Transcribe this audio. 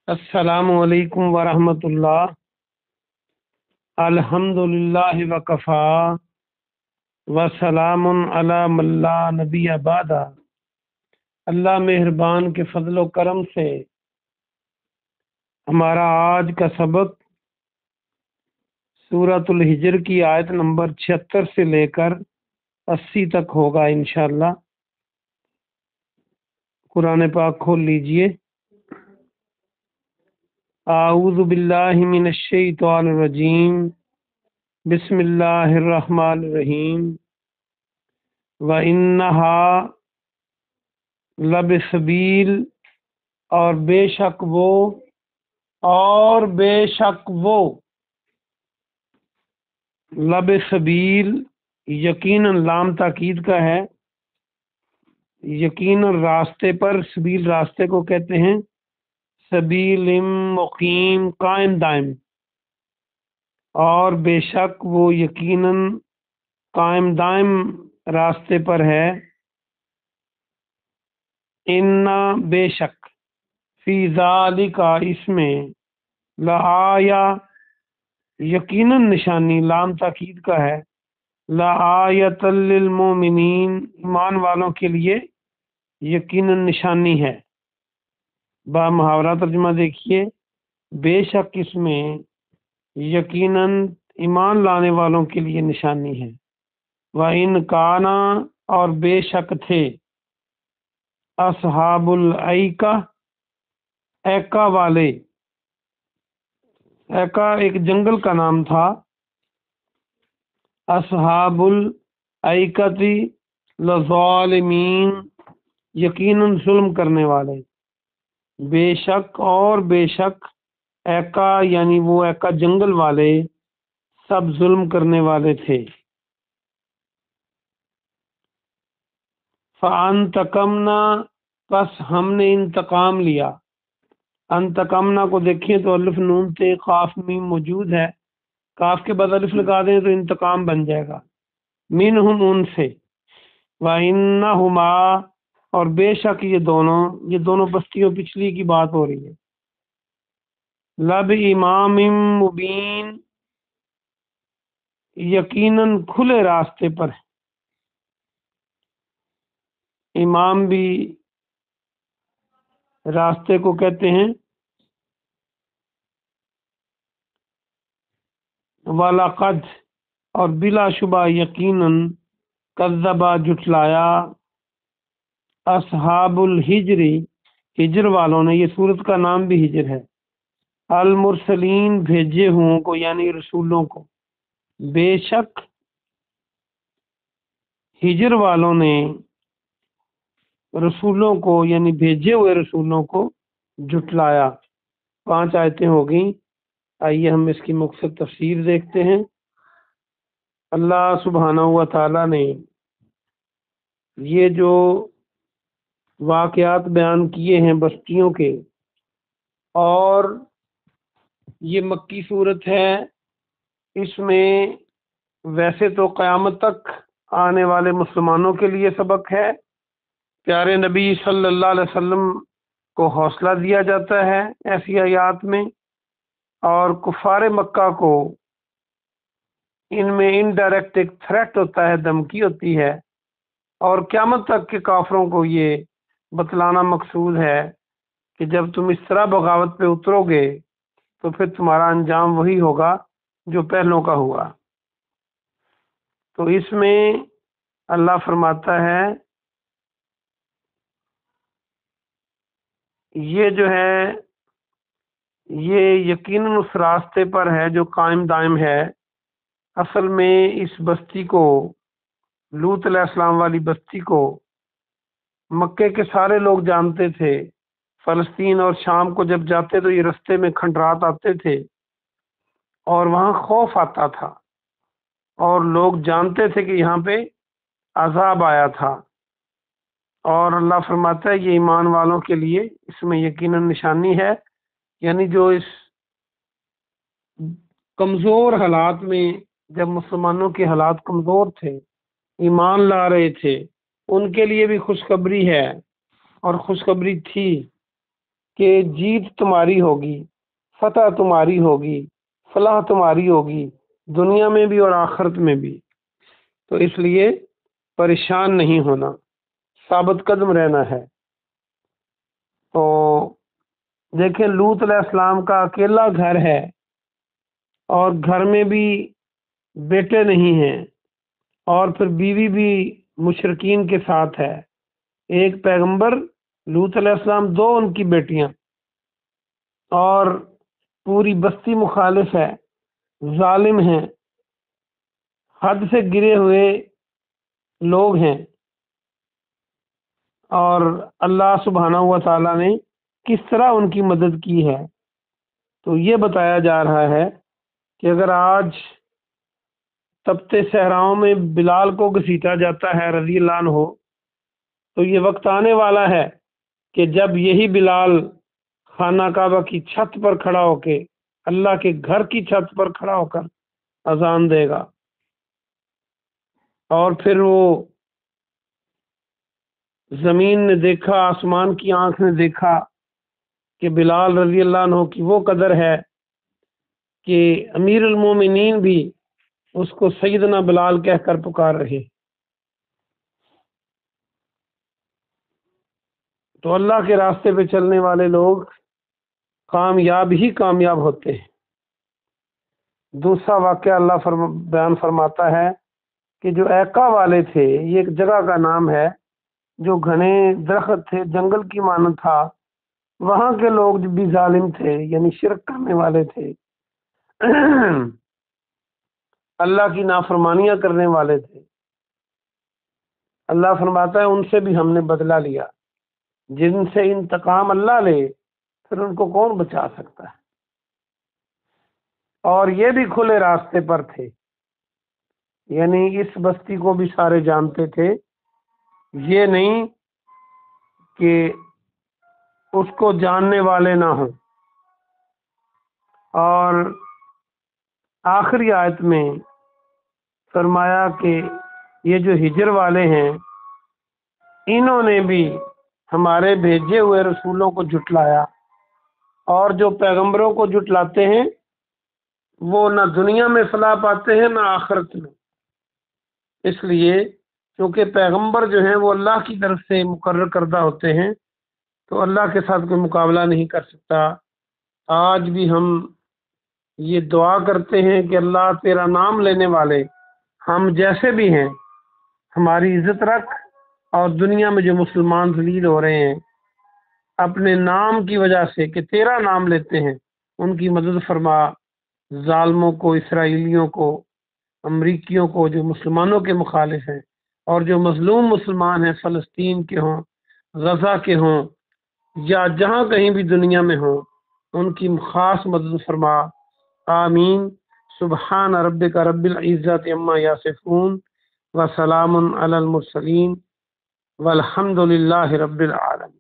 السلام علیکم ورحمۃ اللہ۔ الحمد للہ وکفا وسلام علی من لا نبی بعد۔ اللہ مہربان کے فضل و کرم سے ہمارا آج کا سبق سورۃ الحجر کی آیت نمبر 76 سے لے کر 80 تک ہوگا انشاءاللہ۔ قرآن پاک کھول لیجئے۔ اعوذ باللہ من الشیطان الرجیم، بسم اللہ الرحمن الرحیم۔ وَإِنَّهَا لَبِسَبِیل، اور بے شک وہ لبسبیل، یقیناً لام تاکید کا ہے، یقیناً راستے پر، سبیل راستے کو کہتے ہیں، سبیل مقیم قائم دائم، اور بے شک وہ یقیناً قائم دائم راستے پر ہے۔ انا، بے شک، فی ذالک، اس میں، لآیا، یقیناً نشانی، لام تاکید کا ہے، لآیۃ للمؤمنین، ایمان والوں کے لیے یقیناً نشانی ہے۔ با محاورہ ترجمہ دیکھیے، بے شک اس میں یقیناً ایمان لانے والوں کے لیے نشانی ہے۔ وَإِنْ كَانَ، اور بے شک تھے، اصحاب الایکہ، ایکا والے، ایکا ایک جنگل کا نام تھا، اصحاب الایکتی لظالمین، یقیناً ظلم کرنے والے، بے شک اور بے شک ایکا یعنی وہ ایکا جنگل والے سب ظلم کرنے والے تھے۔ فَانْتَقَمْنَا، پس ہم نے انتقام لیا۔ انتقمنا کو دیکھیں تو الف نون تے قاف میم موجود ہے، قاف کے بعد الف لگا دیں تو انتقام بن جائے گا، منہم، ان سے، وَإِنَّهُمَا، اور بے شک یہ دونوں بستیوں پچھلی کی بات ہو رہی ہے، لب امام مبین، یقیناً کھلے راستے پر ہے۔ امام بھی راستے کو کہتے ہیں۔ وَلَقَدْ، اور بلا شبہ یقیناً، کذبا، جھٹلایا، اصحاب الحجر، ہجر والوں نے، یہ سورت کا نام بھی ہجر ہے، المرسلین، بھیجے ہوں کو یعنی رسولوں کو، بے شک ہجر والوں نے رسولوں کو یعنی بھیجے ہوئے رسولوں کو جھٹلایا۔ 5 آیتیں ہو گئیں، آئیے ہم اس کی مختصر تفسیر دیکھتے ہیں۔ اللہ سبحانہ و تعالی نے یہ جو واقعات بیان کیے ہیں بستیوں کے، اور یہ مکی صورت ہے، اس میں ویسے تو قیامت تک آنے والے مسلمانوں کے لیے سبق ہے، پیارے نبی صلی اللہ علیہ وسلم کو حوصلہ دیا جاتا ہے ایسی آیات میں، اور کفار مکہ کو ان میں انڈائریکٹ ایک تھریٹ ہوتا ہے، دھمکی ہوتی ہے، اور قیامت تک کے کافروں کو یہ بتلانا مقصود ہے کہ جب تم اس طرح بغاوت پہ اترو گے تو پھر تمہارا انجام وہی ہوگا جو پہلوں کا ہوا۔ تو اس میں اللہ فرماتا ہے یہ جو ہے یہ یقیناً اس راستے پر ہے جو قائم دائم ہے۔ اصل میں اس بستی کو، لوط علیہ السلام والی بستی کو، مکے کے سارے لوگ جانتے تھے۔ فلسطین اور شام کو جب جاتے تو یہ رستے میں کھنڈرات آتے تھے اور وہاں خوف آتا تھا، اور لوگ جانتے تھے کہ یہاں پہ عذاب آیا تھا، اور اللہ فرماتا ہے یہ ایمان والوں کے لیے اس میں یقیناً نشانی ہے، یعنی جو اس کمزور حالات میں، جب مسلمانوں کے حالات کمزور تھے، ایمان لا رہے تھے، ان کے لیے بھی خوشخبری ہے، اور خوشخبری تھی کہ جیت تمہاری ہوگی، فتح تمہاری ہوگی، فلاح تمہاری ہوگی، دنیا میں بھی اور آخرت میں بھی۔ تو اس لیے پریشان نہیں ہونا، ثابت قدم رہنا ہے۔ تو دیکھیں لوط علیہ السلام کا اکیلا گھر ہے اور گھر میں بھی بیٹے نہیں ہیں، اور پھر بیوی بھی مشرکین کے ساتھ ہے، ایک پیغمبر لوط علیہ السلام، دو ان کی بیٹیاں، اور پوری بستی مخالف ہے، ظالم ہیں، حد سے گرے ہوئے لوگ ہیں۔ اور اللہ سبحانہ و تعالیٰ نے کس طرح ان کی مدد کی ہے، تو یہ بتایا جا رہا ہے کہ اگر آج تپتے صحراؤں میں بلال کو گھسیٹا جاتا ہے رضی اللہ عنہ، تو یہ وقت آنے والا ہے کہ جب یہی بلال خانہ کعبہ کی چھت پر کھڑا ہو کے، اللہ کے گھر کی چھت پر کھڑا ہو کر اذان دے گا، اور پھر وہ زمین نے دیکھا، آسمان کی آنکھ نے دیکھا کہ بلال رضی اللہ عنہ کی وہ قدر ہے کہ امیر المومنین بھی اس کو سیدنا بلال کہہ کر پکار رہے۔ تو اللہ کے راستے پہ چلنے والے لوگ کامیاب ہی کامیاب ہوتے ہیں۔ دوسرا واقعہ اللہ بیان فرماتا ہے کہ جو ایکا والے تھے، یہ ایک جگہ کا نام ہے جو گھنے درخت تھے، جنگل کی مانند تھا، وہاں کے لوگ بھی ظالم تھے، یعنی شرک کرنے والے تھے، اللہ کی نافرمانیاں کرنے والے تھے۔ اللہ فرماتا ہے ان سے بھی ہم نے بدلہ لیا، جن سے انتقام اللہ لے پھر ان کو کون بچا سکتا ہے۔ اور یہ بھی کھلے راستے پر تھے، یعنی اس بستی کو بھی سارے جانتے تھے، یہ نہیں کہ اس کو جاننے والے نہ ہوں۔ اور آخری آیت میں فرمایا کہ یہ جو ہجر والے ہیں، انہوں نے بھی ہمارے بھیجے ہوئے رسولوں کو جھٹلایا، اور جو پیغمبروں کو جھٹلاتے ہیں وہ نہ دنیا میں فلاح پاتے ہیں نہ آخرت میں۔ اس لیے کیونکہ پیغمبر جو ہیں وہ اللہ کی طرف سے مقرر کردہ ہوتے ہیں، تو اللہ کے ساتھ کوئی مقابلہ نہیں کر سکتا۔ آج بھی ہم یہ دعا کرتے ہیں کہ اللہ تیرا نام لینے والے ہم جیسے بھی ہیں ہماری عزت رکھ، اور دنیا میں جو مسلمان ذلیل ہو رہے ہیں اپنے نام کی وجہ سے کہ تیرا نام لیتے ہیں، ان کی مدد فرما، ظالموں کو، اسرائیلیوں کو، امریکیوں کو جو مسلمانوں کے مخالف ہیں، اور جو مظلوم مسلمان ہیں فلسطین کے ہوں، غزہ کے ہوں، یا جہاں کہیں بھی دنیا میں ہوں، ان کی خاص مدد فرما۔ آمین۔ سبحان ربک رب العزت عما یصفون وسلام علی المرسلین والحمد للہ رب العالمین۔